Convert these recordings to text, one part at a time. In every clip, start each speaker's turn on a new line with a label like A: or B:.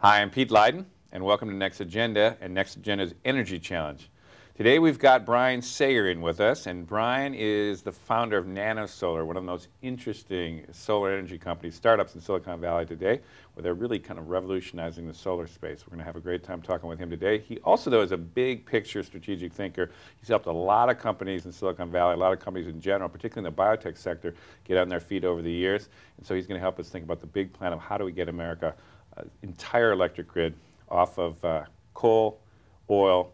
A: Hi, I'm Pete Leyden, and welcome to Next Agenda and Next Agenda's Energy Challenge. Today we've got Brian Sager in with us, and Brian is the founder of NanoSolar, one of the most interesting solar energy companies, startups in Silicon Valley today, where they're really kind of revolutionizing the solar space. We're going to have a great time talking with him today. He also, though, is a big picture strategic thinker. He's helped a lot of companies in Silicon Valley, a lot of companies in general, particularly in the biotech sector, get on their feet over the years. And so he's going to help us think about the big plan of how do we get America entire electric grid off of coal, oil,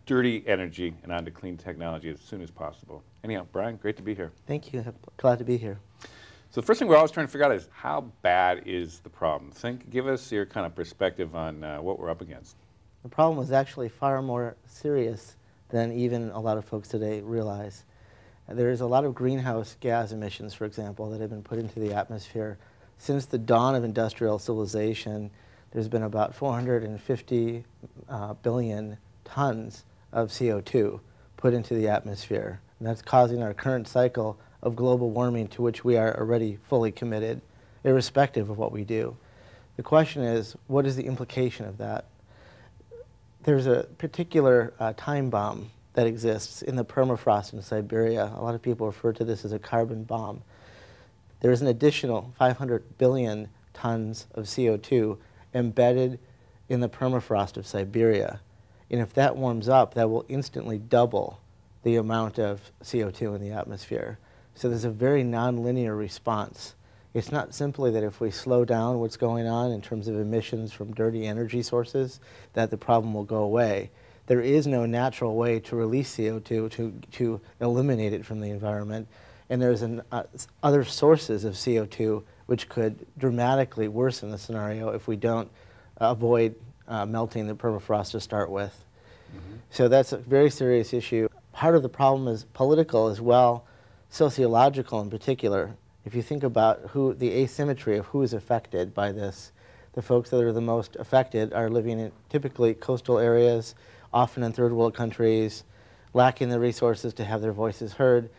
A: dirty energy, and onto clean technology as soon as possible. Anyhow, Brian, great to be here.
B: Thank you. Glad to be here.
A: So the first thing we're always trying to figure out is how bad is the problem? Give us your kind of perspective on what we're up against.
B: The problem is actually far more serious than even a lot of folks today realize. There is a lot of greenhouse gas emissions, for example, that have been put into the atmosphere. Since the dawn of industrial civilization, there's been about 450 billion tons of CO2 put into the atmosphere. And that's causing our current cycle of global warming, to which we are already fully committed, irrespective of what we do. The question is, what is the implication of that? There's a particular time bomb that exists in the permafrost in Siberia. A lot of people refer to this as a carbon bomb. There is an additional 500 billion tons of CO2 embedded in the permafrost of Siberia. And if that warms up, that will instantly double the amount of CO2 in the atmosphere. So there's a very nonlinear response. It's not simply that if we slow down what's going on in terms of emissions from dirty energy sources, that the problem will go away. There is no natural way to release CO2 to eliminate it from the environment. And there's other sources of CO2 which could dramatically worsen the scenario if we don't avoid melting the permafrost to start with. Mm-hmm. So that's a very serious issue. Part of the problem is political as well, sociological in particular. If you think about the asymmetry of who is affected by this, the folks that are the most affected are living in typically coastal areas, often in third world countries, lacking the resources to have their voices heard.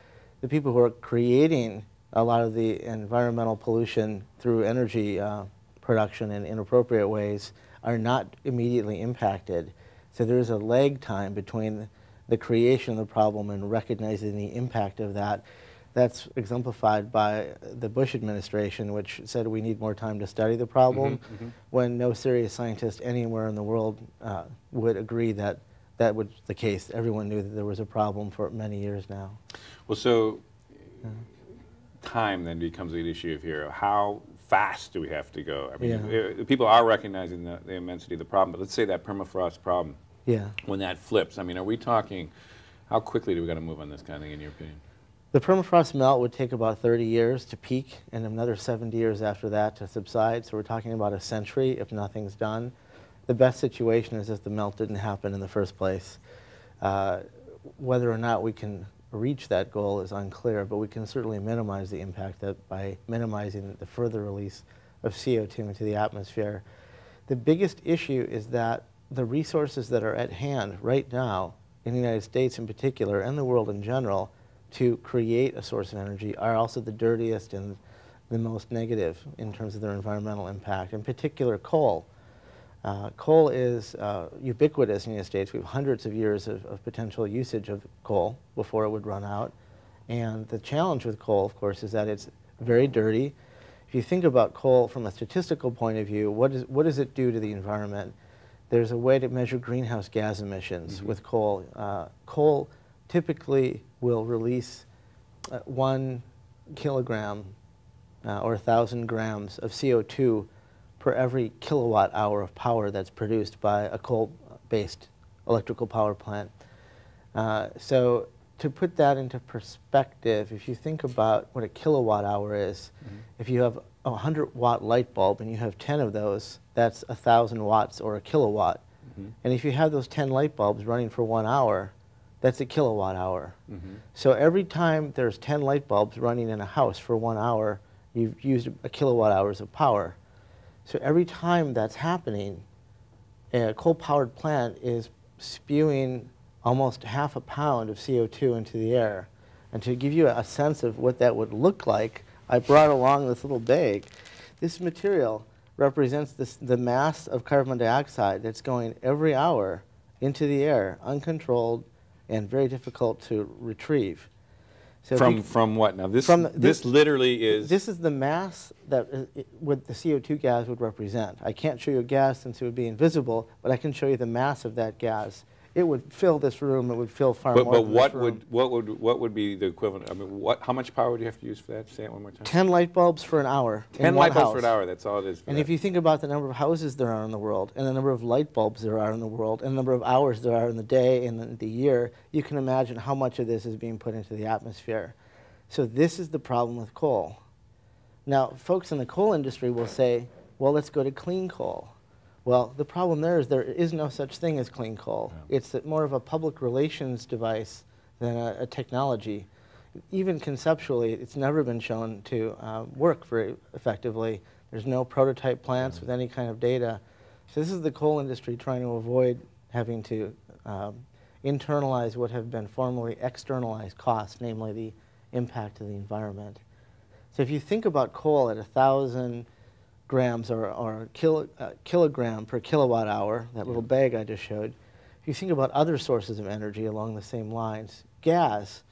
B: The people who are creating a lot of the environmental pollution through energy production in inappropriate ways are not immediately impacted. So there is a lag time between the creation of the problem and recognizing the impact of that. That's exemplified by the Bush administration, which said we need more time to study the problem, when no serious scientist anywhere in the world would agree that that was the case. Everyone knew that there was a problem for many years now.
A: Well, so time then becomes the issue here. How fast do we have to go? I mean, people are recognizing the immensity of the problem, but let's say that permafrost problem, when that flips, I mean, are we talking, how quickly do we got to move on this kind of thing, in your opinion?
B: The permafrost melt would take about 30 years to peak and another 70 years after that to subside, so we're talking about a century if nothing's done. The best situation is if the melt didn't happen in the first place. Whether or not we can reach that goal is unclear, but we can certainly minimize the impact by minimizing the further release of CO2 into the atmosphere. The biggest issue is that the resources that are at hand right now, in the United States in particular, and the world in general, to create a source of energy are also the dirtiest and the most negative in terms of their environmental impact, in particular coal. Coal is ubiquitous in the United States. We have hundreds of years of potential usage of coal before it would run out. And the challenge with coal, of course, is that it's very dirty. If you think about coal from a statistical point of view, what does it do to the environment? There's a way to measure greenhouse gas emissions with coal. Coal typically will release 1 kilogram or 1,000 grams of CO2 per every kilowatt hour of power that's produced by a coal-based electrical power plant. So to put that into perspective, if you think about what a kilowatt hour is, if you have a 100-watt light bulb and you have 10 of those, that's 1,000 watts or a kilowatt. And if you have those 10 light bulbs running for 1 hour, that's a kilowatt hour. So every time there's 10 light bulbs running in a house for 1 hour, you've used a kilowatt hours of power. So every time that's happening, a coal-powered plant is spewing almost half a pound of CO2 into the air. And to give you a sense of what that would look like, I brought along this little bag. This material represents the mass of carbon dioxide that's going every hour into the air, uncontrolled and very difficult to retrieve. So
A: from what now? This literally is...
B: This is the mass that what the CO2 gas would represent. I can't show you a gas since it would be invisible, but I can show you the mass of that gas. It would fill this room. It would fill far more than this room.
A: But what would be the equivalent? I mean, how much power would you have to use for that? Say it one more time.
B: 10 light bulbs for an hour.
A: 10 light bulbs for an hour. That's all it is.
B: And if you think about the number of houses there are in the world, and the number of light bulbs there are in the world, and the number of hours there are in the day and the year, you can imagine how much of this is being put into the atmosphere. So this is the problem with coal. Now, folks in the coal industry will say, well, let's go to clean coal. Well, the problem there is no such thing as clean coal. Yeah. It's more of a public relations device than a technology. Even conceptually, it's never been shown to work very effectively. There's no prototype plants with any kind of data. So this is the coal industry trying to avoid having to internalize what have been formerly externalized costs, namely the impact of the environment. So if you think about coal at 1,000 grams or kilogram per kilowatt hour, that little bag I just showed, if you think about other sources of energy along the same lines, gas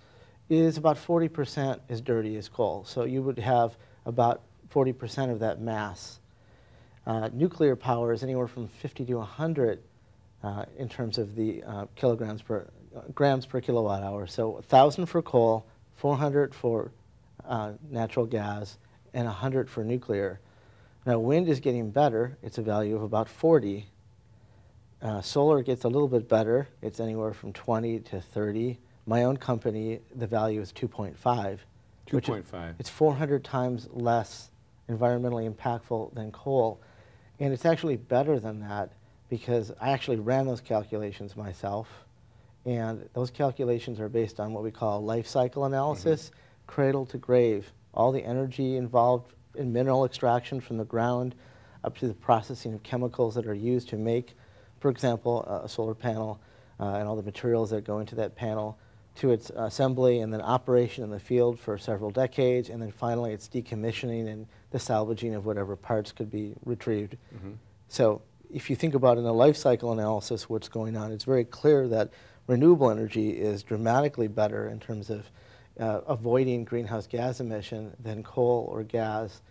B: is about 40% as dirty as coal. So you would have about 40% of that mass. Nuclear power is anywhere from 50 to 100 in terms of the grams per kilowatt hour. So 1,000 for coal, 400 for natural gas, and 100 for nuclear. Now, wind is getting better. It's a value of about 40. Solar gets a little bit better. It's anywhere from 20 to 30. My own company, the value is 2.5.
A: 2.5.
B: It's 400 times less environmentally impactful than coal. And it's actually better than that because I actually ran those calculations myself. And those calculations are based on what we call life cycle analysis, cradle to grave, all the energy involved in mineral extraction from the ground up to the processing of chemicals that are used to make, for example, a solar panel and all the materials that go into that panel, to its assembly and then operation in the field for several decades, and then finally its decommissioning and the salvaging of whatever parts could be retrieved. So if you think about in a life cycle analysis what's going on, it's very clear that renewable energy is dramatically better in terms of avoiding greenhouse gas emission than coal or gas.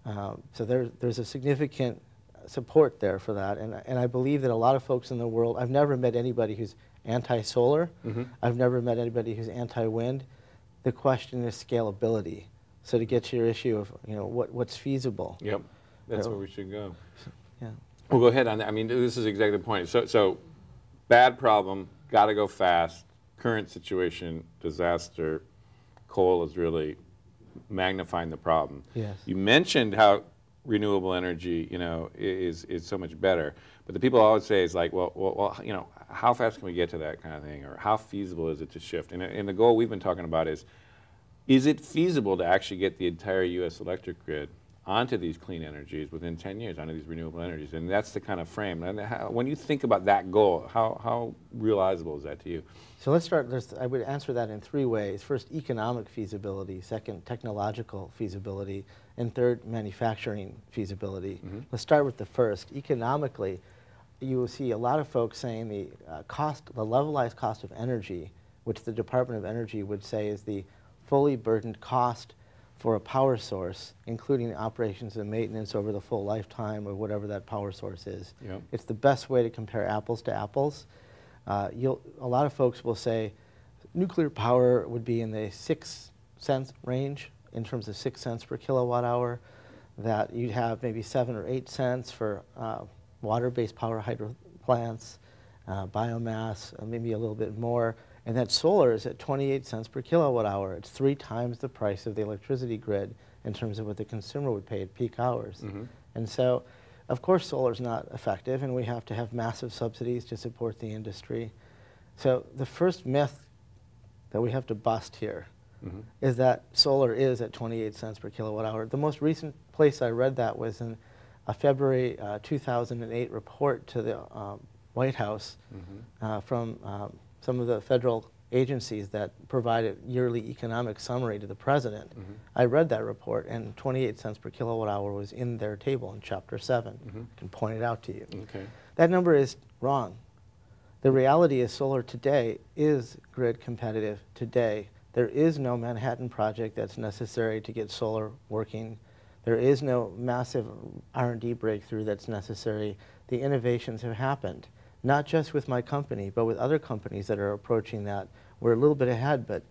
B: So there's a significant support there for that. And I believe that a lot of folks in the world, I've never met anybody who's anti-solar. I've never met anybody who's anti-wind. The question is scalability. So to get to your issue of what's feasible.
A: Yep, that's where we should go.
B: Yeah.
A: Well, go ahead on that. I mean, this is exactly the point. So bad problem, got to go fast. Current situation, disaster. Coal is really magnifying the problem.
B: Yes.
A: You mentioned how renewable energy, is so much better, but the people always say is like, well, how fast can we get to that kind of thing, or how feasible is it to shift? And the goal we've been talking about is it feasible to actually get the entire U.S. electric grid onto these clean energies within 10 years, onto these renewable energies? And that's the kind of frame. And when you think about that goal, how realizable is that to you?
B: So let's start, I would answer that in 3 ways. First, economic feasibility. Second, technological feasibility. And third, manufacturing feasibility. Let's start with the first. Economically, you will see a lot of folks saying the levelized cost of energy, which the Department of Energy would say is the fully burdened cost for a power source, including operations and maintenance over the full lifetime of whatever that power source is.
A: Yep.
B: It's the best way to compare apples to apples. A lot of folks will say nuclear power would be in the 6 cents range in terms of 6 cents per kilowatt hour, that you'd have maybe 7 or 8 cents for water-based power hydro plants, biomass, maybe a little bit more, and that solar is at 28 cents per kilowatt hour. It's 3 times the price of the electricity grid in terms of what the consumer would pay at peak hours. And so, of course, solar is not effective, and we have to have massive subsidies to support the industry. So the first myth that we have to bust here is that solar is at 28 cents per kilowatt hour. The most recent place I read that was in a February 2008 report to the White House from some of the federal agencies that provide a yearly economic summary to the president. I read that report, and 28 cents per kilowatt hour was in their table in Chapter 7. I can point it out to you.
A: Okay.
B: That number is wrong. The reality is solar today is grid competitive today. There is no Manhattan project that's necessary to get solar working. There is no massive R&D breakthrough that's necessary. The innovations have happened, not just with my company, but with other companies that are approaching that. We're a little bit ahead, but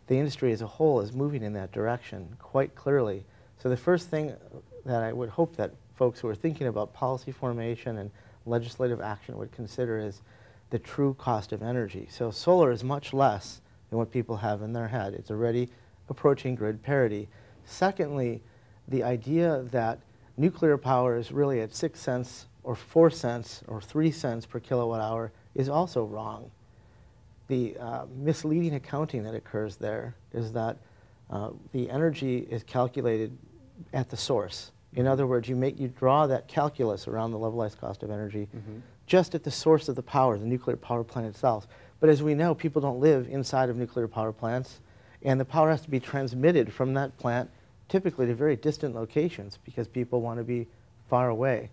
B: the industry as a whole is moving in that direction quite clearly. So the first thing that I would hope that folks who are thinking about policy formation and legislative action would consider is the true cost of energy. So solar is much less than what people have in their head. It's already approaching grid parity. Secondly, the idea that nuclear power is really at 6 cents or 4 cents or 3 cents per kilowatt hour is also wrong. The misleading accounting that occurs there is that the energy is calculated at the source. In other words, you draw that calculus around the levelized cost of energy just at the source of the power, the nuclear power plant itself. But as we know, people don't live inside of nuclear power plants, and the power has to be transmitted from that plant typically to very distant locations because people want to be far away.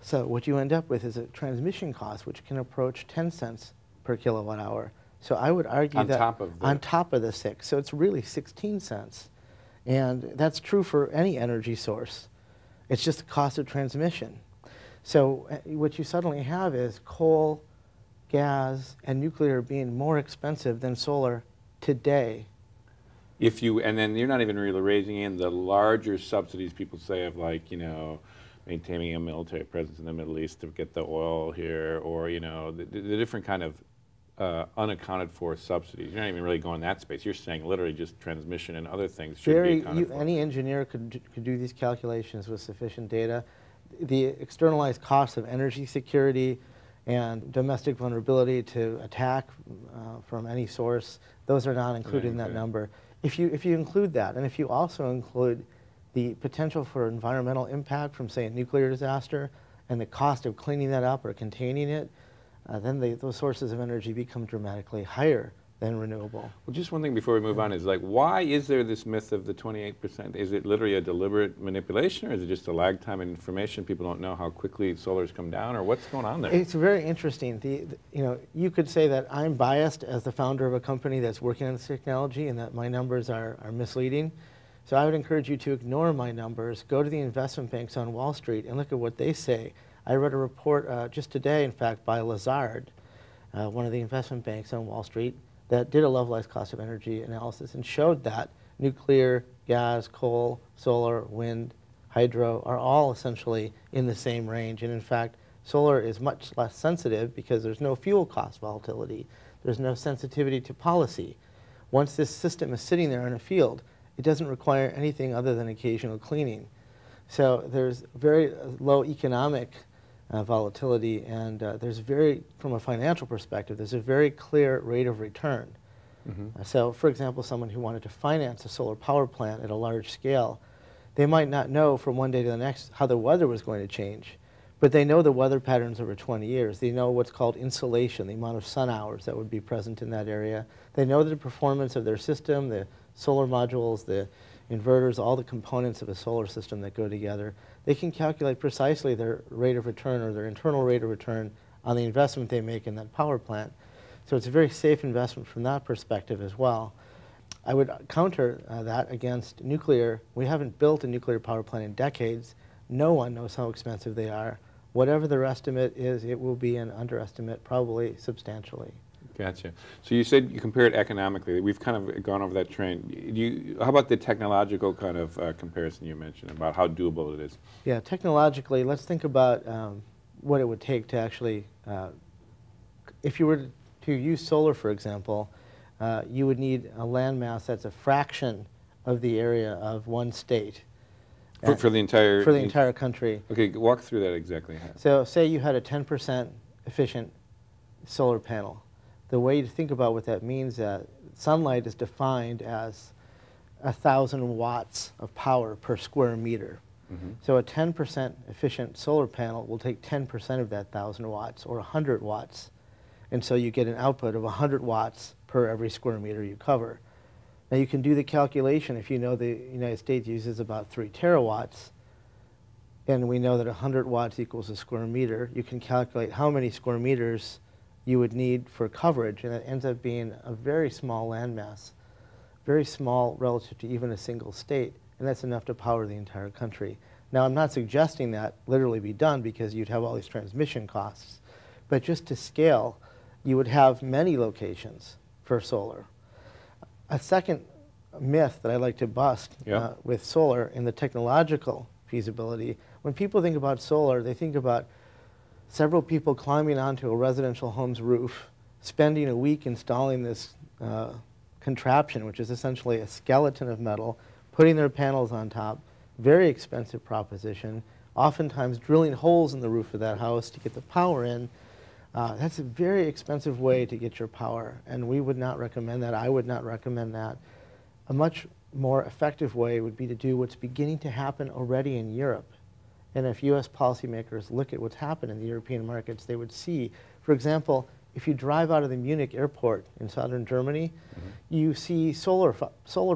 B: So what you end up with is a transmission cost which can approach 10 cents per kilowatt hour. So I would argue
A: on
B: that
A: top of
B: the 6, so it's really 16 cents. And that's true for any energy source. It's just the cost of transmission. So what you suddenly have is coal, gas, and nuclear being more expensive than solar today.
A: And then you're not even really raising in the larger subsidies people say of, like, you know, maintaining a military presence in the Middle East to get the oil here, or, you know, the different kind of unaccounted for subsidies. You're not even really going that space. You're saying literally just transmission and other things should be accounted for.
B: Any engineer could do these calculations with sufficient data. The externalized costs of energy security and domestic vulnerability to attack from any source, those are not included in that number. If you include that, and if you also include the potential for environmental impact from, say, a nuclear disaster and the cost of cleaning that up or containing it, then those sources of energy become dramatically higher than renewable.
A: Well, just one thing before we move on is, like, why is there this myth of the 28%? Is it literally a deliberate manipulation, or is it just a lag time in information? People don't know how quickly solar's come down, or what's going on there?
B: It's very interesting. You know, you could say that I'm biased as the founder of a company that's working on this technology and that my numbers are misleading. So I would encourage you to ignore my numbers, go to the investment banks on Wall Street and look at what they say. I read a report just today, in fact, by Lazard, one of the investment banks on Wall Street, that did a levelized cost of energy analysis and showed that nuclear, gas, coal, solar, wind, hydro are all essentially in the same range. And in fact, solar is much less sensitive because there's no fuel cost volatility. There's no sensitivity to policy. Once this system is sitting there in a field, it doesn't require anything other than occasional cleaning. So there's very low economic volatility, and from a financial perspective, there's a very clear rate of return. So, for example, someone who wanted to finance a solar power plant at a large scale, they might not know from one day to the next how the weather was going to change, but they know the weather patterns over 20 years. They know what's called insolation, the amount of sun hours that would be present in that area. They know the performance of their system, the solar modules, the inverters, all the components of a solar system that go together. They can calculate precisely their rate of return or their internal rate of return on the investment they make in that power plant. So it's a very safe investment from that perspective as well. I would counter that against nuclear. We haven't built a nuclear power plant in decades. No one knows how expensive they are. Whatever their estimate is, it will be an underestimate, probably substantially.
A: Gotcha. So you said you compare it economically. We've kind of gone over that train. How about the technological kind of comparison you mentioned about how doable it is?
B: Yeah, technologically, let's think about what it would take to actually, if you were to use solar, for example, you would need a land mass that's a fraction of the area of one state.
A: For the entire?
B: For the entire country.
A: Okay, walk through that exactly.
B: So say you had a 10% efficient solar panel. The way to think about what that means, sunlight is defined as 1,000 watts of power per square meter. So a 10% efficient solar panel will take 10% of that 1,000 watts, or 100 watts. And so you get an output of 100 watts per every square meter you cover. Now you can do the calculation if you know the United States uses about 3 terawatts, and we know that 100 watts equals a square meter. You can calculate how many square meters you would need for coverage, and it ends up being a very small landmass, very small relative to even a single state, and that's enough to power the entire country. Now, I'm not suggesting that literally be done because you'd have all these transmission costs, but just to scale, you would have many locations for solar. A second myth that I like to bust with solar in the technological feasibility, when people think about solar, they think about several people climbing onto a residential home's roof, spending a week installing this contraption, which is essentially a skeleton of metal, putting their panels on top, very expensive proposition, oftentimes drilling holes in the roof of that house to get the power in. That's a very expensive way to get your power, and we would not recommend that. I would not recommend that. A much more effective way would be to do what's beginning to happen already in Europe. And if U.S. policymakers look at what's happened in the European markets, they would see, for example, if you drive out of the Munich airport in southern Germany, you see solar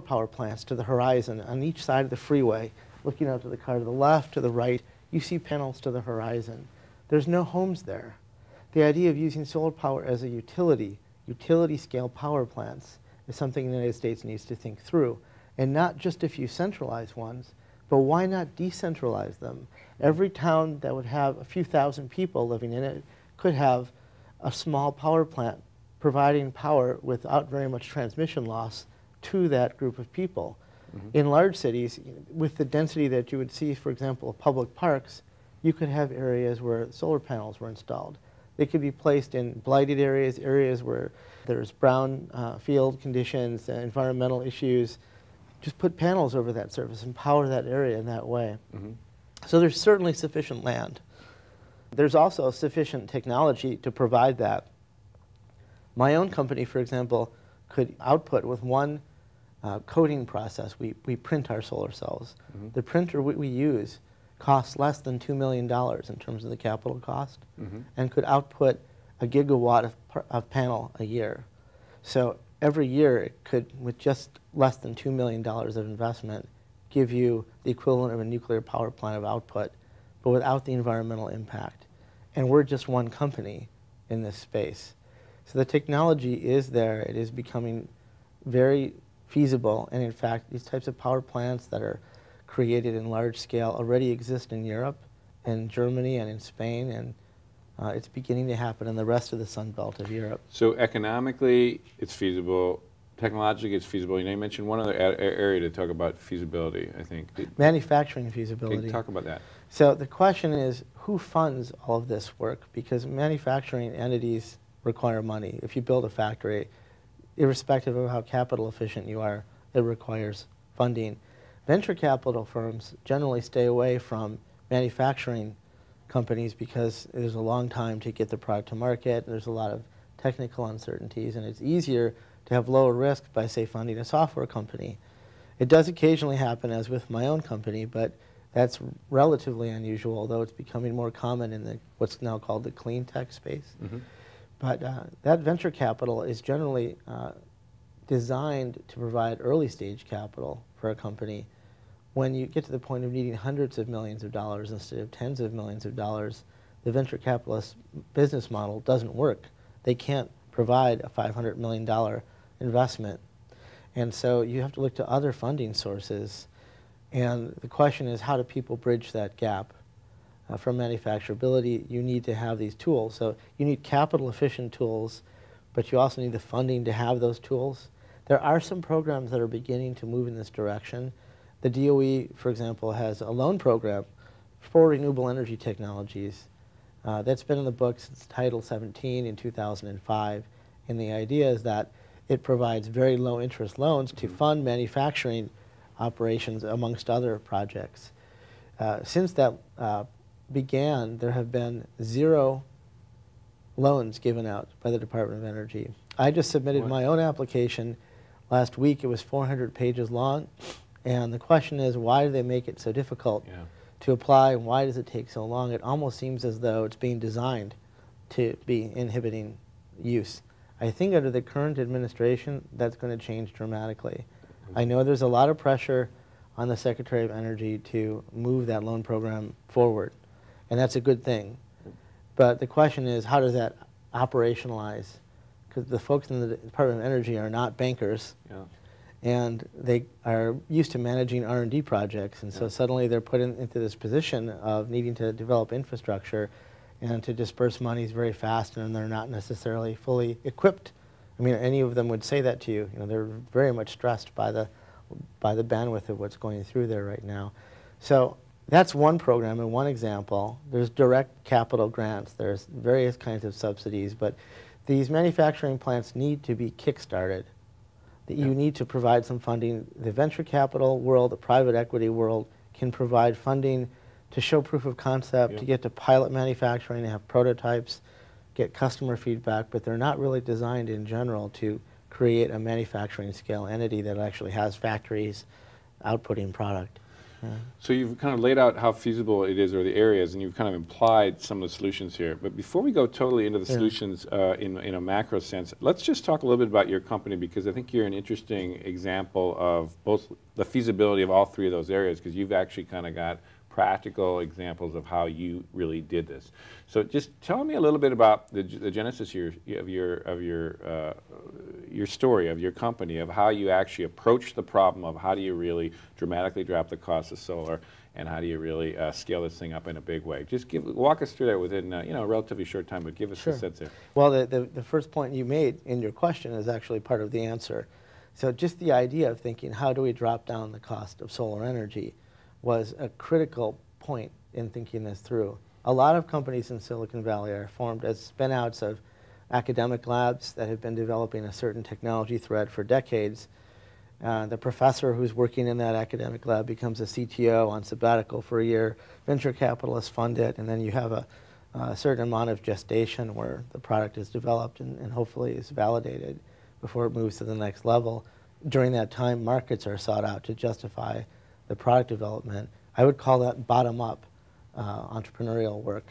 B: power plants to the horizon on each side of the freeway, looking out to the car to the left, to the right. You see panels to the horizon. There's no homes there. The idea of using solar power as a utility scale power plants, is something the United States needs to think through. And not just a few centralized ones, but why not decentralize them? Every town that would have a few thousand people living in it could have a small power plant providing power without very much transmission loss to that group of people. In large cities, with the density that you would see, for example, of public parks, you could have areas where solar panels were installed. They could be placed in blighted areas, areas where there's brown field conditions, environmental issues. Just put panels over that surface and power that area in that way. So there's certainly sufficient land. There's also sufficient technology to provide that. My own company, for example, could output with one coating process. We print our solar cells. The printer we use costs less than $2 million in terms of the capital cost, and could output a gigawatt of panel a year. So every year it could, with just less than $2 million of investment, give you the equivalent of a nuclear power plant of output, but without the environmental impact. And we're just one company in this space. So the technology is there. It is becoming very feasible. And in fact, these types of power plants that are created in large scale already exist in Europe, in Germany, and in Spain. And it's beginning to happen in the rest of the Sun Belt of Europe.
A: So economically, it's feasible. Technologically, it's feasible. You know, you mentioned one other area to talk about feasibility, I think.
B: Manufacturing feasibility.
A: Can you talk about that?
B: So the question is, who funds all of this work? Because manufacturing entities require money. If you build a factory, irrespective of how capital efficient you are, it requires funding. Venture capital firms generally stay away from manufacturing companies because there's a long time to get the product to market. There's a lot of technical uncertainties, and it's easier to have lower risk by, say, funding a software company. It does occasionally happen, as with my own company, but that's relatively unusual, although it's becoming more common in what's now called the clean tech space. But that venture capital is generally designed to provide early stage capital for a company. When you get to the point of needing hundreds of millions of dollars instead of tens of millions of dollars, the venture capitalist business model doesn't work. They can't provide a $500 million investment. And so you have to look to other funding sources. And the question is, how do people bridge that gap? From manufacturability, you need to have these tools. So you need capital efficient tools, but you also need the funding to have those tools. There are some programs that are beginning to move in this direction. The DOE, for example, has a loan program for renewable energy technologies that's been in the books since Title 17 in 2005. And the idea is that it provides very low interest loans to fund manufacturing operations amongst other projects. Since that began, there have been 0 loans given out by the Department of Energy. I just submitted my own application last week. It was 400 pages long. And the question is, why do they make it so difficult to apply? And why does it take so long? It almost seems as though it's being designed to be inhibiting use. I think under the current administration, that's going to change dramatically. I know there's a lot of pressure on the Secretary of Energy to move that loan program forward, and that's a good thing. But the question is, how does that operationalize? Because the folks in the Department of Energy are not bankers, and they are used to managing R&D projects, and so suddenly they're put into this position of needing to develop infrastructure and to disperse monies very fast, and they're not necessarily fully equipped. I mean, any of them would say that to you. You know, they're very much stressed by the bandwidth of what's going through there right now. So that's one program and one example. There's direct capital grants. There's various kinds of subsidies, but these manufacturing plants need to be kick-started. You need to provide some funding. The venture capital world, the private equity world can provide funding to show proof of concept, to get to pilot manufacturing, to have prototypes, get customer feedback, but they're not really designed in general to create a manufacturing scale entity that actually has factories outputting product.
A: So you've kind of laid out how feasible it is, or the areas, and you've kind of implied some of the solutions here. But before we go totally into the solutions in a macro sense, let's just talk a little bit about your company, because I think you're an interesting example of both the feasibility of all three of those areas, because you've actually kind of got practical examples of how you really did this. So just tell me a little bit about the genesis of your story, of your company, of how you actually approach the problem of how do you really dramatically drop the cost of solar, and how do you really scale this thing up in a big way. Just walk us through that within a relatively short time, but give us a sense there.
B: Well, the first point you made in your question is actually part of the answer. So just the idea of thinking, how do we drop down the cost of solar energy, was a critical point in thinking this through. A lot of companies in Silicon Valley are formed as spin-outs of academic labs that have been developing a certain technology thread for decades. The professor who's working in that academic lab becomes a CTO on sabbatical for a year. Venture capitalists fund it, and then you have a certain amount of gestation where the product is developed and hopefully is validated before it moves to the next level. During that time, markets are sought out to justify the product development. I would call that bottom-up entrepreneurial work.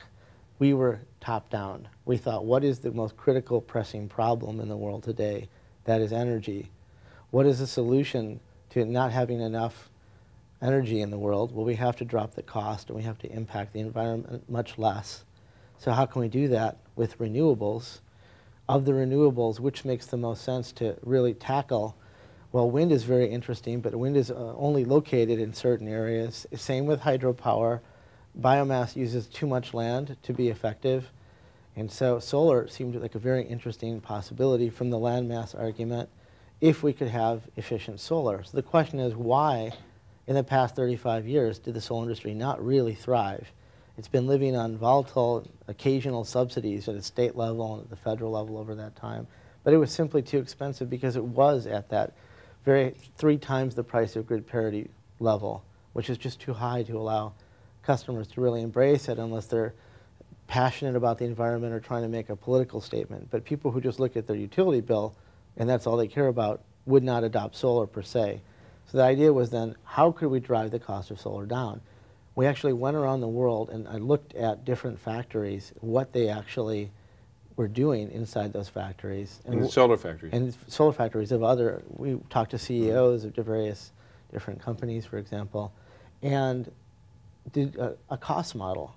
B: We were top-down. We thought, what is the most critical pressing problem in the world today? That is energy. What is the solution to not having enough energy in the world? Well, we have to drop the cost, and we have to impact the environment much less. So how can we do that with renewables? Of the renewables, which makes the most sense to really tackle? Well, wind is very interesting, but wind is only located in certain areas. Same with hydropower. Biomass uses too much land to be effective. And so solar seemed like a very interesting possibility from the land mass argument if we could have efficient solar. So the question is, why in the past 35 years did the solar industry not really thrive? It's been living on volatile, occasional subsidies at the state level and at the federal level over that time. But it was simply too expensive because it was at that 3 times the price of grid parity level, which is just too high to allow customers to really embrace it unless they're passionate about the environment or trying to make a political statement. But people who just look at their utility bill and that's all they care about would not adopt solar per se. So the idea was then, how could we drive the cost of solar down? We actually went around the world and I looked at different factories, what they actually were doing inside those factories.
A: And solar factories.
B: And solar factories of other, we talked to CEOs of various different companies, for example, and did a cost model,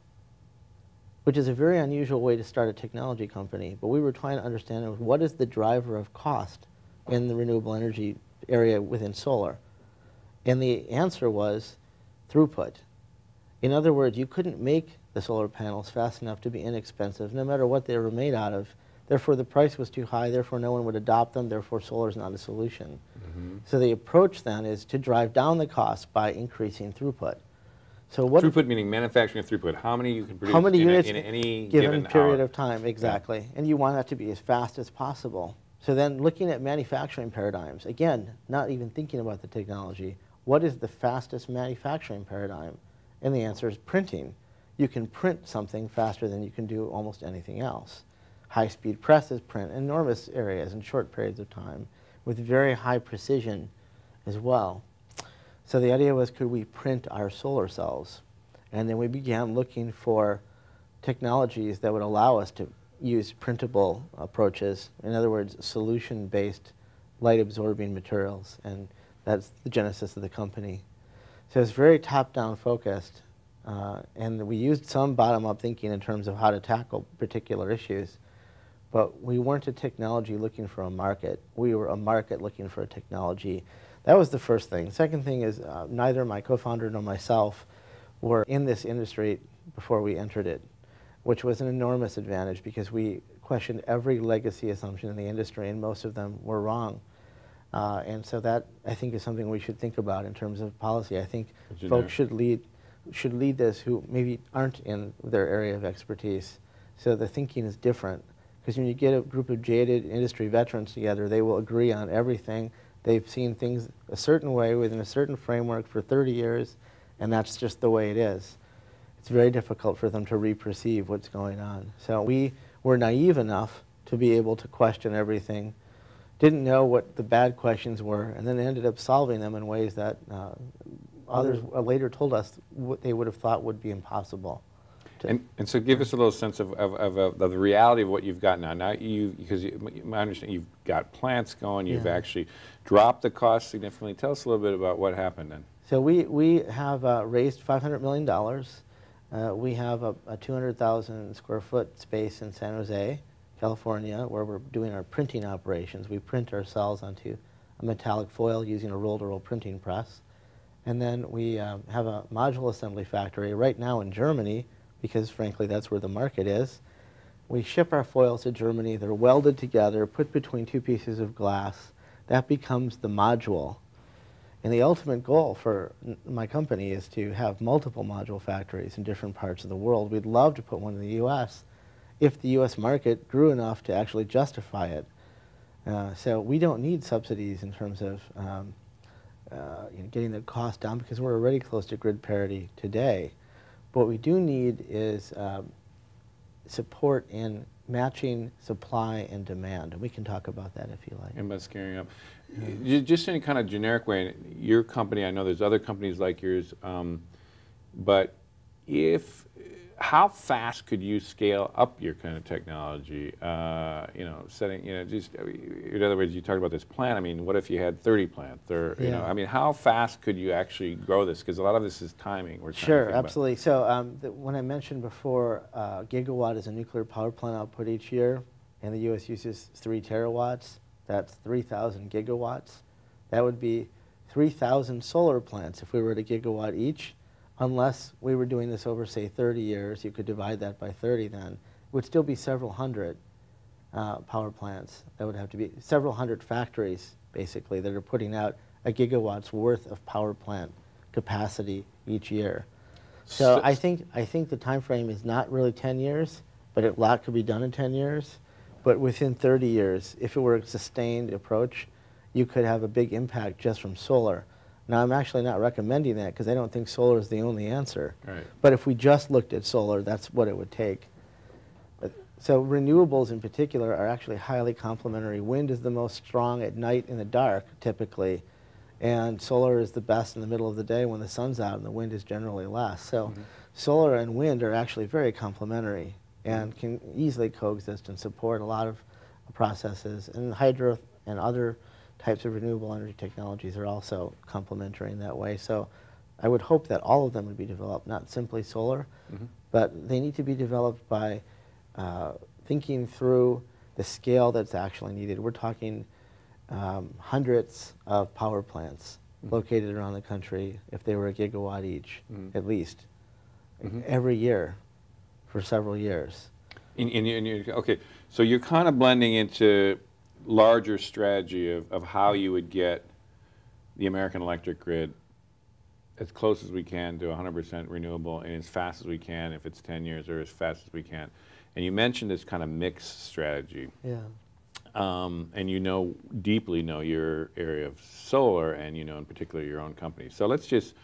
B: which is a very unusual way to start a technology company. But we were trying to understand what is the driver of cost in the renewable energy area within solar. And the answer was throughput. In other words, you couldn't make the solar panels fast enough to be inexpensive, no matter what they were made out of. Therefore, the price was too high. Therefore, no one would adopt them. Therefore, solar is not a solution. So the approach then is to drive down the cost by increasing throughput. So what
A: throughput meaning manufacturing throughput. How many you can produce in any
B: given period
A: hour.
B: of time, exactly. And you want that to be as fast as possible. So then looking at manufacturing paradigms, again, not even thinking about the technology, what is the fastest manufacturing paradigm? And the answer is printing. You can print something faster than you can do almost anything else. High-speed presses print enormous areas in short periods of time with very high precision as well. So the idea was, could we print our solar cells? And then we began looking for technologies that would allow us to use printable approaches. In other words, solution-based light-absorbing materials, and that's the genesis of the company. So it's very top-down focused, and we used some bottom-up thinking in terms of how to tackle particular issues, but we weren't a technology looking for a market. We were a market looking for a technology. That was the first thing. Second thing is neither my co-founder nor myself were in this industry before we entered it, which was an enormous advantage because we questioned every legacy assumption in the industry, and most of them were wrong. And so that, I think, is something we should think about in terms of policy. I think folks should lead this who maybe aren't in their area of expertise. So the thinking is different. Because when you get a group of jaded industry veterans together, they will agree on everything. They've seen things a certain way within a certain framework for 30 years, and that's just the way it is. It's very difficult for them to re-perceive what's going on. So we were naive enough to be able to question everything, didn't know what the bad questions were, and then ended up solving them in ways that others later told us what they would have thought would be impossible.
A: And so give us a little sense of the reality of what you've got now. Now, because I understand you've got plants going, you've actually dropped the cost significantly. Tell us a little bit about what happened then.
B: So we have raised $500 million. We have a 200,000 square foot space in San Jose, California, where we're doing our printing operations. We print our cells onto a metallic foil using a roll-to-roll printing press. And then we have a module assembly factory right now in Germany, because frankly that's where the market is. We ship our foils to Germany, they're welded together, put between two pieces of glass. That becomes the module. And the ultimate goal for my company is to have multiple module factories in different parts of the world. We'd love to put one in the US if the US market grew enough to actually justify it. So we don't need subsidies in terms of getting the cost down because we're already close to grid parity today. What we do need is support in matching supply and demand, and we can talk about that if you like.
A: And about scaling up. Yeah. Just in a kind of generic way, your company, I know there's other companies like yours, but how fast could you scale up your kind of technology? In other words, you talked about this plant. I mean, what if you had 30 plants? Or, I mean, how fast could you actually grow this? Because a lot of this is timing.
B: Sure, absolutely. So when I mentioned before, gigawatt is a nuclear power plant output each year, and the U.S. uses 3 terawatts. That's 3,000 gigawatts. That would be 3,000 solar plants if we were at a gigawatt each. Unless we were doing this over, say, 30 years, you could divide that by 30 then. It would still be several hundred power plants. That would have to be several hundred factories, basically, that are putting out a gigawatt's worth of power plant capacity each year. So I think the time frame is not really 10 years, but a lot could be done in 10 years. But within 30 years, if it were a sustained approach, you could have a big impact just from solar. Now, I'm actually not recommending that because I don't think solar is the only answer.
A: Right.
B: But if we just looked at solar, that's what it would take. So renewables in particular are actually highly complementary. Wind is the most strong at night in the dark, typically, and solar is the best in the middle of the day when the sun's out and the wind is generally less. So solar and wind are actually very complementary and can easily coexist and support a lot of processes. And hydro and other types of renewable energy technologies are also complementary in that way. So I would hope that all of them would be developed, not simply solar, but they need to be developed by thinking through the scale that's actually needed. We're talking hundreds of power plants located around the country if they were a gigawatt each, at least, every year for several years.
A: Okay, so you're kind of blending into larger strategy of how you would get the American electric grid as close as we can to 100% renewable and as fast as we can if it's 10 years or as fast as we can. And you mentioned this kind of mixed strategy.
B: Yeah.
A: And you deeply know your area of solar and in particular your own company. So let's just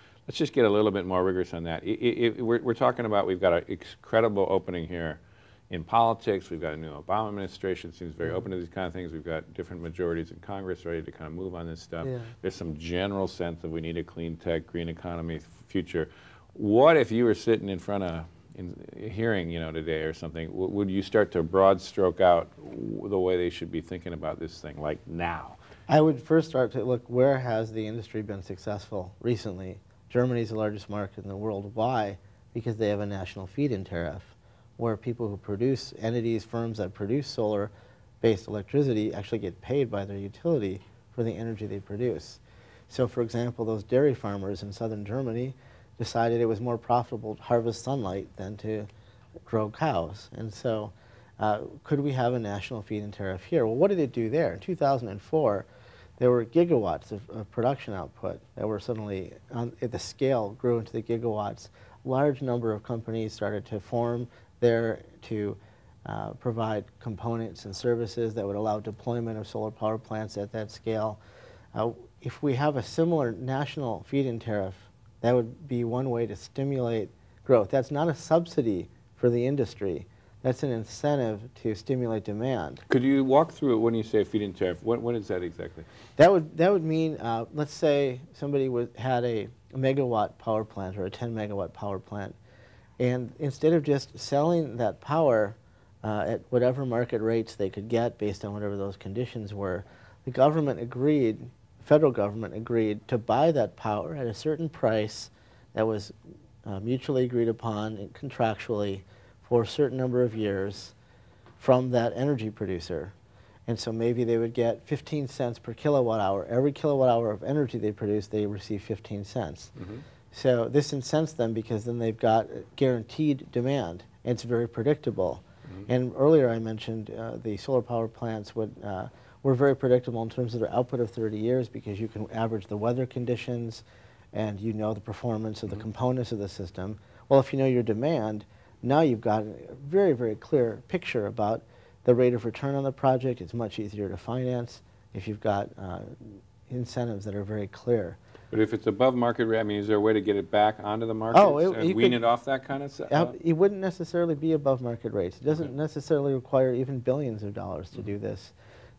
A: get a little bit more rigorous on that. We're talking about, we've got an incredible opening here in politics. We've got a new Obama administration, seems very open to these kind of things. We've got different majorities in Congress ready to kind of move on this stuff. Yeah. There's some general sense that we need a clean tech, green economy future. What if you were sitting in front of hearing, today or something, would you start to broad stroke out the way they should be thinking about this thing, like now?
B: I would first start to look, where has the industry been successful recently? Germany is the largest market in the world. Why? Because they have a national feed-in tariff, where people who produce, entities, firms that produce solar-based electricity actually get paid by their utility for the energy they produce. So for example, those dairy farmers in southern Germany decided it was more profitable to harvest sunlight than to grow cows. And so could we have a national feed-in tariff here? Well, what did it do there? In 2004, there were gigawatts of production output that were suddenly, the scale grew into the gigawatts. Large number of companies started to form there to provide components and services that would allow deployment of solar power plants at that scale. If we have a similar national feed-in tariff, that would be one way to stimulate growth. That's not a subsidy for the industry. That's an incentive to stimulate demand.
A: Could you walk through it when you say feed-in tariff? What is that exactly?
B: That would mean, let's say somebody had a megawatt power plant or a 10 megawatt power plant, and instead of just selling that power at whatever market rates they could get based on whatever those conditions were, the government agreed, federal government agreed to buy that power at a certain price that was mutually agreed upon contractually for a certain number of years from that energy producer. And so maybe they would get 15 cents per kilowatt hour. Every kilowatt hour of energy they produce, they receive 15 cents. Mm-hmm. So this incents them because then they've got guaranteed demand, and it's very predictable. Mm-hmm. And earlier I mentioned the solar power plants were very predictable in terms of their output of 30 years because you can average the weather conditions and you know the performance of the components of the system. Well, if you know your demand, now you've got a very, very clear picture about the rate of return on the project. It's much easier to finance if you've got incentives that are very clear.
A: But if it's above market rate, I mean, is there a way to get it back onto the market and wean it off that kind of stuff?
B: It wouldn't necessarily be above market rates. It doesn't necessarily require even billions of dollars to do this.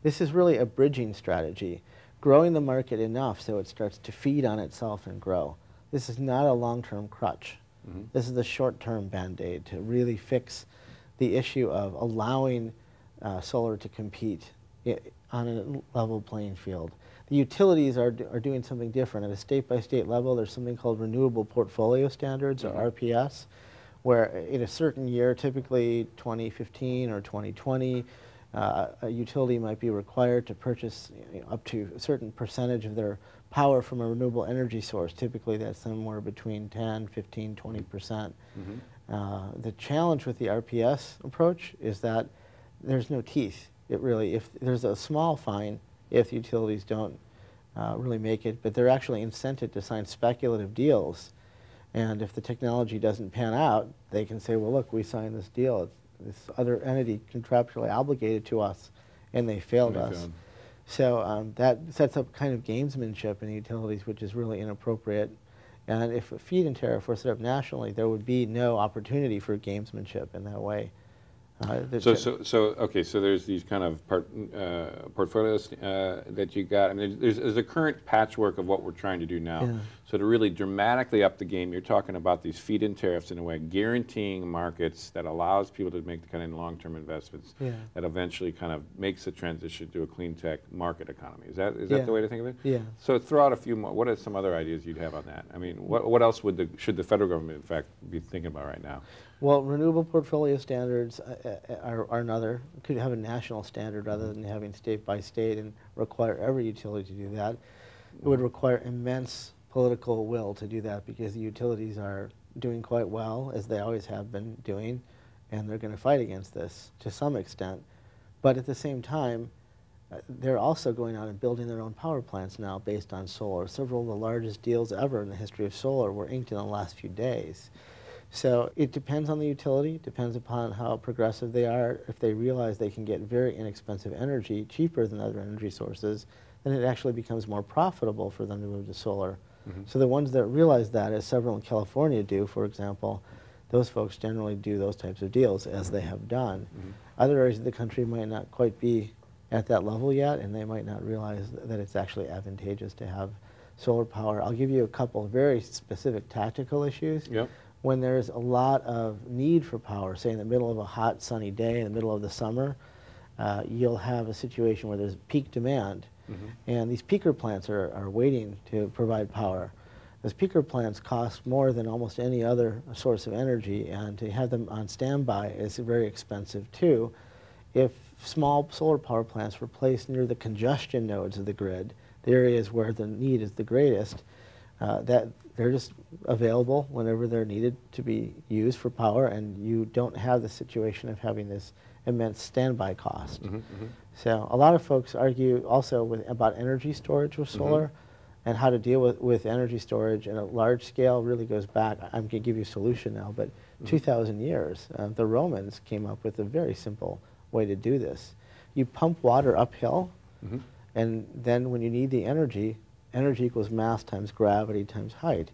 B: This is really a bridging strategy, growing the market enough so it starts to feed on itself and grow. This is not a long-term crutch. Mm-hmm. This is a short-term Band-Aid to really fix the issue of allowing solar to compete on a level playing field. The utilities are doing something different. At a state-by-state level, there's something called Renewable Portfolio Standards, or RPS, where in a certain year, typically 2015 or 2020, a utility might be required to purchase up to a certain percentage of their power from a renewable energy source. Typically that's somewhere between 10, 15, 20%. Mm-hmm. The challenge with the RPS approach is that there's no teeth. If there's a small fine if utilities don't really make it, but they're actually incented to sign speculative deals. And if the technology doesn't pan out, they can say, well, look, we signed this deal. This other entity contractually obligated to us, and they failed us. So that sets up kind of gamesmanship in the utilities, which is really inappropriate. And if a feed-in tariff were set up nationally, there would be no opportunity for gamesmanship in that way.
A: So there's these kind of portfolios that you got. I mean, there's a current patchwork of what we're trying to do now. Yeah. So to really dramatically up the game, you're talking about these feed-in tariffs in a way, guaranteeing markets that allows people to make the kind of long-term investments that eventually kind of makes the transition to a clean tech market economy. Is that the way to think of it?
B: Yeah.
A: So throw out a few more. What are some other ideas you'd have on that? I mean, what else should the federal government, in fact, be thinking about right now?
B: Well, renewable portfolio standards are another. Could have a national standard rather than having state by state and require every utility to do that. It would require immense political will to do that because the utilities are doing quite well, as they always have been doing, and they're going to fight against this to some extent. But at the same time, they're also going out and building their own power plants now based on solar. Several of the largest deals ever in the history of solar were inked in the last few days. So it depends on the utility, it depends upon how progressive they are. If they realize they can get very inexpensive energy, cheaper than other energy sources, then it actually becomes more profitable for them to move to solar. Mm-hmm. So the ones that realize that, as several in California do, for example, those folks generally do those types of deals, as they have done. Mm-hmm. Other areas of the country might not quite be at that level yet, and they might not realize that it's actually advantageous to have solar power. I'll give you a couple of very specific tactical issues. Yep. when there's a lot of need for power, say in the middle of a hot sunny day in the middle of the summer, you'll have a situation where there's peak demand, and these peaker plants are waiting to provide power. Those peaker plants cost more than almost any other source of energy, and to have them on standby is very expensive too. If small solar power plants were placed near the congestion nodes of the grid, the areas where the need is the greatest, that they're just available whenever they're needed to be used for power, and you don't have the situation of having this immense standby cost. So a lot of folks argue also about energy storage with solar, and how to deal with energy storage in a large scale really goes back. I'm going to give you a solution now, but 2,000 years. The Romans came up with a very simple way to do this. You pump water uphill, and then when you need the energy, energy equals mass times gravity times height.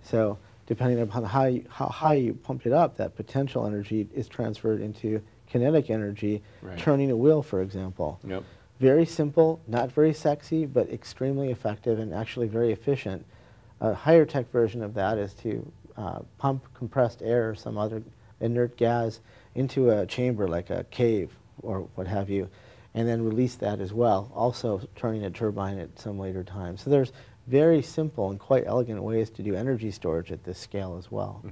B: So depending upon how high you pumped it up, that potential energy is transferred into kinetic energy, turning a wheel, for example. Very simple, not very sexy, but extremely effective and actually very efficient. A higher tech version of that is to pump compressed air or some other inert gas into a chamber like a cave or what have you, and then release that as well, also turning a turbine at some later time. So there's very simple and quite elegant ways to do energy storage at this scale as well.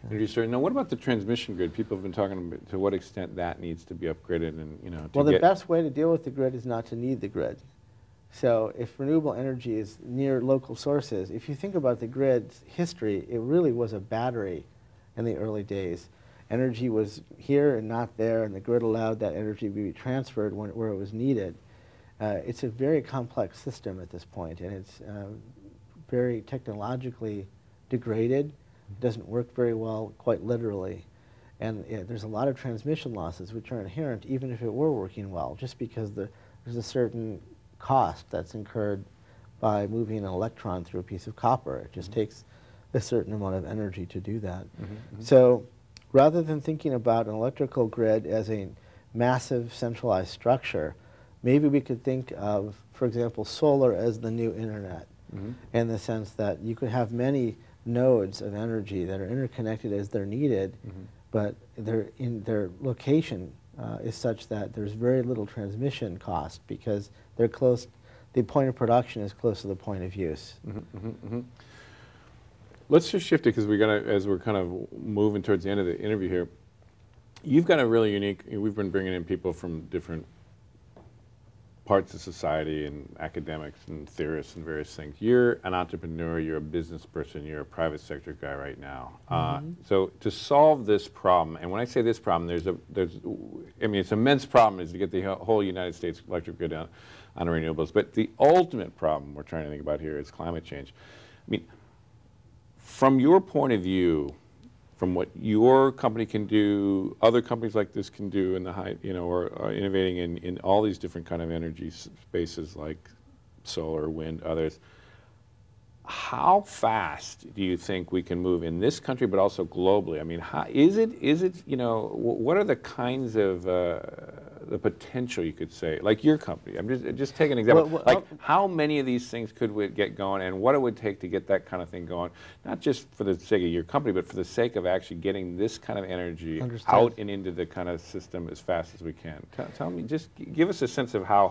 A: Energy storage. Now, what about the transmission grid? People have been talking about to what extent that needs to be upgraded, and
B: well, the best way to deal with the grid is not to need the grid. So if renewable energy is near local sources, if you think about the grid's history, it really was a battery in the early days. Energy was here and not there, and the grid allowed that energy to be transferred where it was needed. It's a very complex system at this point, and it's very technologically degraded. It doesn't work very well, quite literally. And there's a lot of transmission losses which are inherent even if it were working well, just because there's a certain cost that's incurred by moving an electron through a piece of copper. It just takes a certain amount of energy to do that. So rather than thinking about an electrical grid as a massive centralized structure, maybe we could think of, for example, solar as the new internet, in the sense that you could have many nodes of energy that are interconnected as they're needed, but their location is such that there's very little transmission cost because they're close. The point of production is close to the point of use.
A: Let's just shift it because as we're kind of moving towards the end of the interview here. You've got a really unique. We've been bringing in people from different parts of society and academics and theorists and various things. You're an entrepreneur, you're a business person, you're a private sector guy right now. So to solve this problem, and when I say this problem, I mean, it's an immense problem is to get the whole United States electric grid on renewables, but the ultimate problem we're trying to think about here is climate change. I mean, from your point of view, from what your company can do, other companies like this can do in the high, or are innovating in all these different kind of energy spaces like solar, wind, others. How fast do you think we can move in this country, but also globally? I mean, is it, what are the kinds of the potential, you could say, like your company? I'm just taking an example. How many of these things could we get going, and what it would take to get that kind of thing going, not just for the sake of your company, but for the sake of actually getting this kind of energy out and into the kind of system as fast as we can. Tell me, just give us a sense of how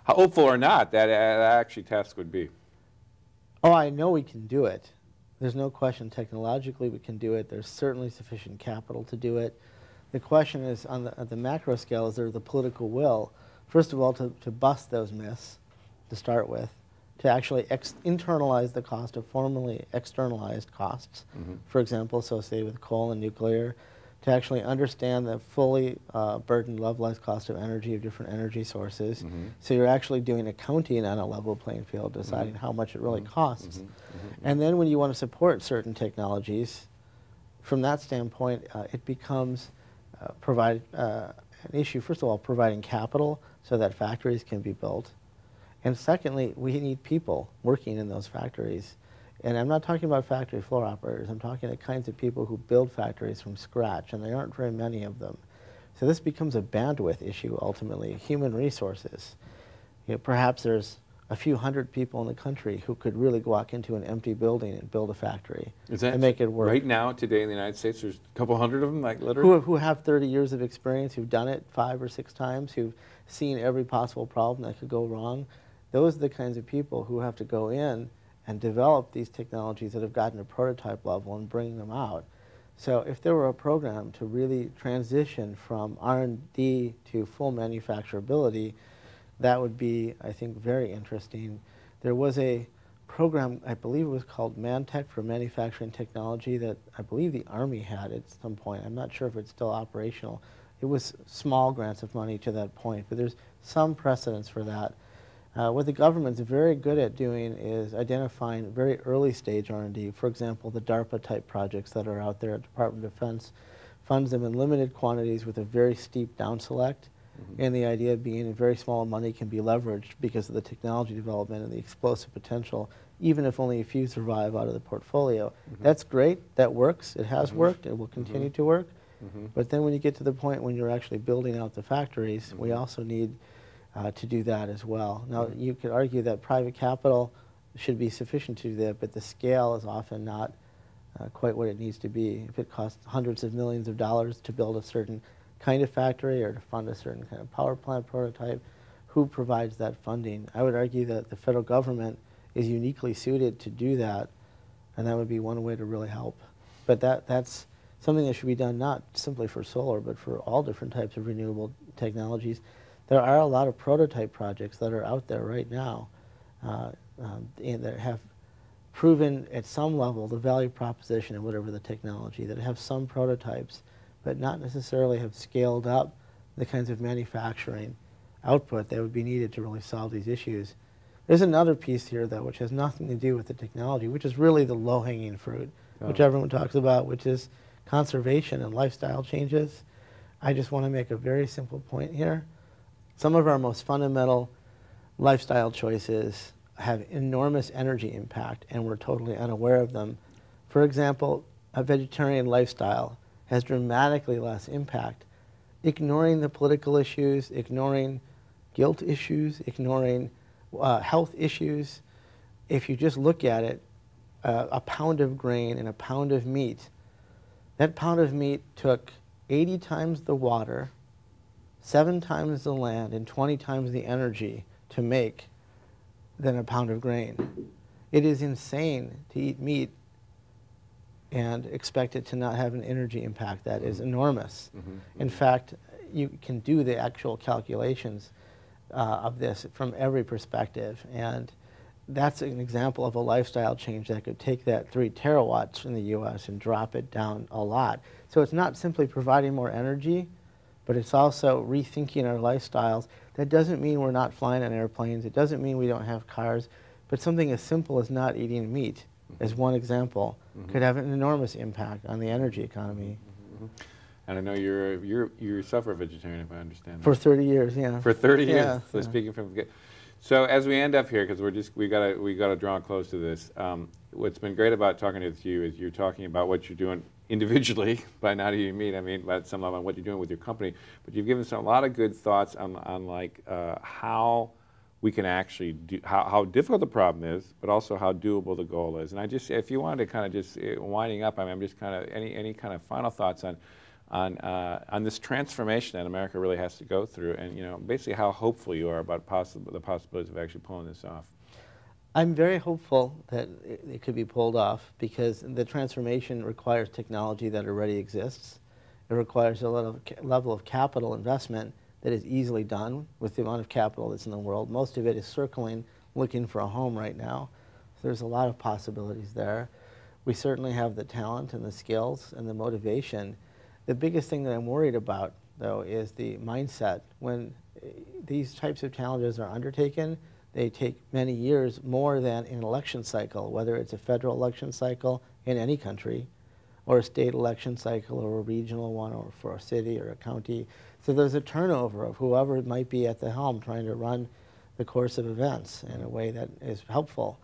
A: hopeful or not that actually task would be.
B: Oh, I know we can do it. There's no question technologically we can do it. There's certainly sufficient capital to do it. The question is, at the macro scale, is there the political will, first of all, to bust those myths, to start with, to actually internalize the cost of formerly externalized costs, for example, associated with coal and nuclear, to actually understand the fully burdened levelized cost of energy of different energy sources. So you're actually doing accounting on a level playing field, deciding how much it really costs. And then when you want to support certain technologies, from that standpoint, it becomes an issue, first of all, providing capital so that factories can be built. And secondly, we need people working in those factories. And I'm not talking about factory floor operators. I'm talking the kinds of people who build factories from scratch, and there aren't very many of them. So this becomes a bandwidth issue, ultimately, human resources. Perhaps there's a few hundred people in the country who could really walk into an empty building and build a factory and make it work.
A: Right now, today in the United States, there's a couple hundred of them, like literally?
B: Who have 30 years of experience, who've done it 5 or 6 times, who've seen every possible problem that could go wrong. Those are the kinds of people who have to go in and develop these technologies that have gotten to prototype level and bring them out. So if there were a program to really transition from R&D to full manufacturability, that would be, I think, very interesting. There was a program, I believe it was called ManTech for Manufacturing Technology, that I believe the Army had at some point. I'm not sure if it's still operational. It was small grants of money to that point, but there's some precedence for that. What the government's very good at doing is identifying very early stage R&D. For example, the DARPA type projects that are out there at Department of Defense funds them in limited quantities with a very steep down select. And the idea being very small money can be leveraged because of the technology development and the explosive potential, even if only a few survive out of the portfolio. That's great, that works, it has worked, it will continue to work. But then when you get to the point when you're actually building out the factories, we also need to do that as well. Now, you could argue that private capital should be sufficient to do that, but the scale is often not quite what it needs to be. If it costs hundreds of millions of dollars to build a certain kind of factory or to fund a certain kind of power plant prototype, who provides that funding? I would argue that the federal government is uniquely suited to do that, and that would be one way to really help. But that's something that should be done not simply for solar, but for all different types of renewable technologies. There are a lot of prototype projects that are out there right now and that have proven at some level the value proposition of whatever the technology, that have some prototypes, but not necessarily have scaled up the kinds of manufacturing output that would be needed to really solve these issues. There's another piece here, though, which has nothing to do with the technology, which is really the low-hanging fruit, which everyone talks about, which is conservation and lifestyle changes. I just want to make a very simple point here. Some of our most fundamental lifestyle choices have enormous energy impact, and we're totally unaware of them. For example, a vegetarian lifestyle has dramatically less impact. Ignoring the political issues, ignoring guilt issues, ignoring health issues, if you just look at it, a pound of grain and a pound of meat, that pound of meat took 80 times the water, 7 times the land, and 20 times the energy to make than a pound of grain. It is insane to eat meat and expect it to not have an energy impact that is enormous. In fact, you can do the actual calculations of this from every perspective, and that's an example of a lifestyle change that could take that 3 terawatts in the US and drop it down a lot. So it's not simply providing more energy, but it's also rethinking our lifestyles. That doesn't mean we're not flying on airplanes, it doesn't mean we don't have cars, but something as simple as not eating meat, as one example, could have an enormous impact on the energy economy.
A: And I know you're yourself a vegetarian, if I understand.
B: For 30 years, yeah.
A: For 30 years.
B: Yeah,
A: So speaking from, so as we end up here, because we gotta draw close to this. What's been great about talking to you is you're talking about what you're doing individually by not eating meat. I mean, at some level, on what you're doing with your company. But you've given us a lot of good thoughts on like how we can actually do, how difficult the problem is, but also how doable the goal is. And I just, if you wanted to kind of just winding up, I mean, I'm just kind of any kind of final thoughts on this transformation that America really has to go through, and basically how hopeful you are about the possibilities of actually pulling this off.
B: I'm very hopeful that it could be pulled off because the transformation requires technology that already exists. It requires a level of capital investment that is easily done with the amount of capital that's in the world. Most of it is circling, looking for a home right now. So there's a lot of possibilities there. We certainly have the talent and the skills and the motivation. The biggest thing that I'm worried about, though, is the mindset. When these types of challenges are undertaken, they take many years, more than an election cycle, whether it's a federal election cycle in any country, or a state election cycle, or a regional one, or for a city or a county. So there's a turnover of whoever might be at the helm trying to run the course of events in a way that is helpful.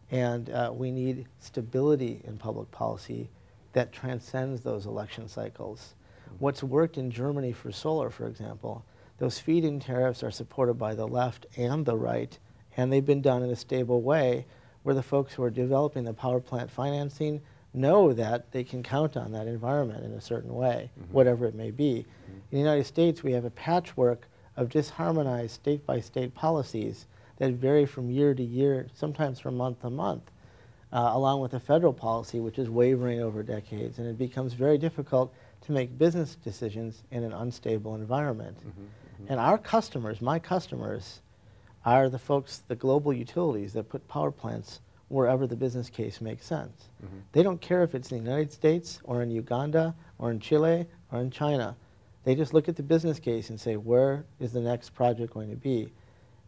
B: And we need stability in public policy that transcends those election cycles. What's worked in Germany for solar, for example, those feed-in tariffs are supported by the left and the right, And they've been done in a stable way where the folks who are developing the power plant financing know that they can count on that environment in a certain way, whatever it may be. In the United States, we have a patchwork of disharmonized state-by-state policies that vary from year to year, sometimes from month to month, along with a federal policy which is wavering over decades, and it becomes very difficult to make business decisions in an unstable environment. And our customers, my customers, are the folks, the global utilities that put power plants wherever the business case makes sense. They don't care if it's in the United States or in Uganda or in Chile or in China. They just look at the business case and say, where is the next project going to be?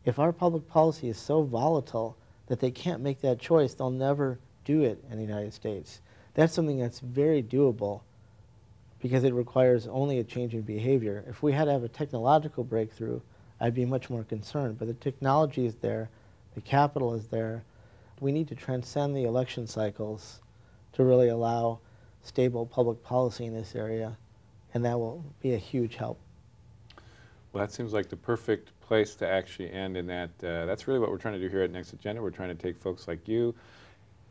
B: If our public policy is so volatile that they can't make that choice, they'll never do it in the United States. That's something that's very doable because it requires only a change in behavior. If we had to have a technological breakthrough, I'd be much more concerned. But the technology is there, the capital is there. We need to transcend the election cycles to really allow stable public policy in this area, and that will be a huge help.
A: Well, that seems like the perfect place to actually end in that. That's really what we're trying to do here at Next Agenda. We're trying to take folks like you,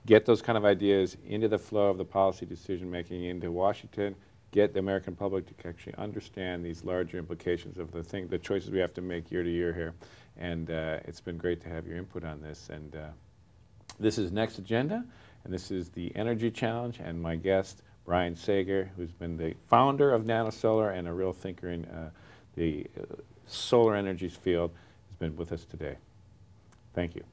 A: get those kind of ideas into the flow of the policy decision making into Washington, get the American public to actually understand these larger implications of the choices we have to make year to year here. And it's been great to have your input on this. And this is Next Agenda, and this is the Energy Challenge, and my guest, Brian Sager, who's been the founder of NanoSolar and a real thinker in the solar energies field, has been with us today. Thank you.